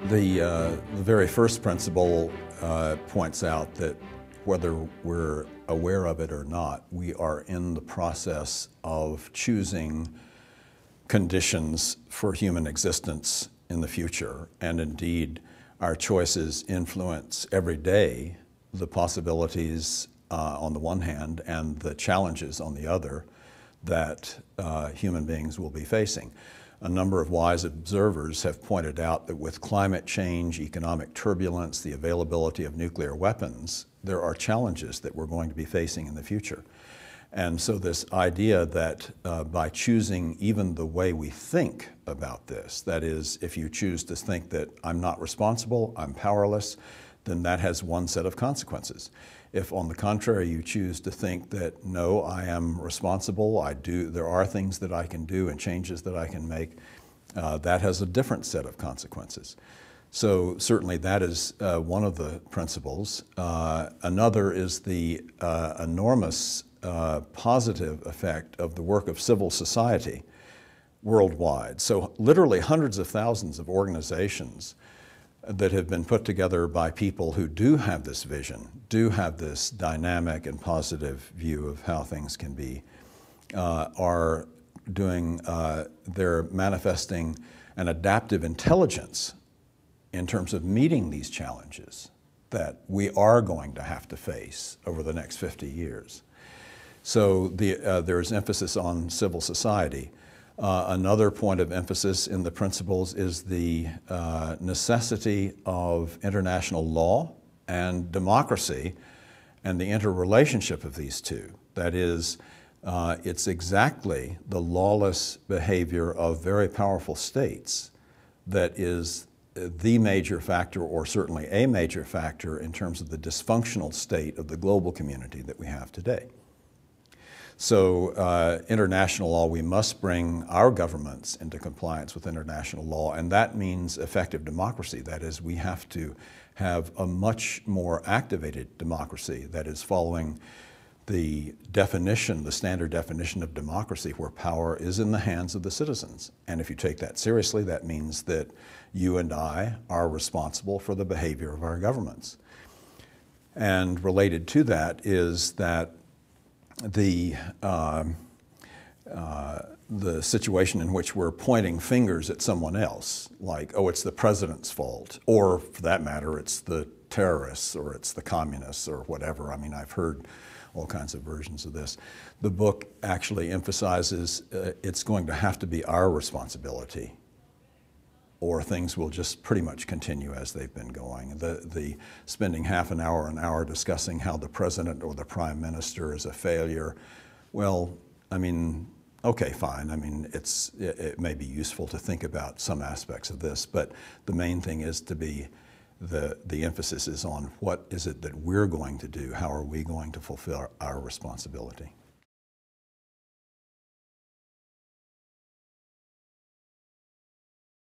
The very first principle points out that whether we're aware of it or not, we are in the process of choosing conditions for human existence in the future. And indeed, our choices influence every day the possibilities on the one hand and the challenges on the other that human beings will be facing. A number of wise observers have pointed out that with climate change, economic turbulence, the availability of nuclear weapons, there are challenges that we're going to be facing in the future. And so this idea that by choosing even the way we think about this, that is, if you choose to think that I'm not responsible, I'm powerless, then that has one set of consequences. If, on the contrary, you choose to think that, no, I am responsible, there are things that I can do and changes that I can make, that has a different set of consequences. So certainly that is one of the principles. Another is the enormous positive effect of the work of civil society worldwide. So literally hundreds of thousands of organizations that have been put together by people who do have this vision, do have this dynamic and positive view of how things can be, are doing, they're manifesting an adaptive intelligence in terms of meeting these challenges that we are going to have to face over the next 50 years. So there's emphasis on civil society. Another point of emphasis in the principles is the necessity of international law and democracy and the interrelationship of these two. That is, it's exactly the lawless behavior of very powerful states that is the major factor, or certainly a major factor, in terms of the dysfunctional state of the global community that we have today. So international law, we must bring our governments into compliance with international law, and that means effective democracy. That is, we have to have a much more activated democracy that is following the definition, the standard definition of democracy, where power is in the hands of the citizens. And if you take that seriously, that means that you and I are responsible for the behavior of our governments. And related to that is that the situation in which we're pointing fingers at someone else, like, oh, it's the president's fault, or for that matter, it's the terrorists, or it's the communists, or whatever. I mean, I've heard all kinds of versions of this. The book actually emphasizes it's going to have to be our responsibility, or things will just pretty much continue as they've been going. The spending half an hour discussing how the president or the prime minister is a failure, well, I mean, okay, fine. I mean, it may be useful to think about some aspects of this, but the main thing is to be, the emphasis is on what is it that we're going to do, how are we going to fulfill our responsibility.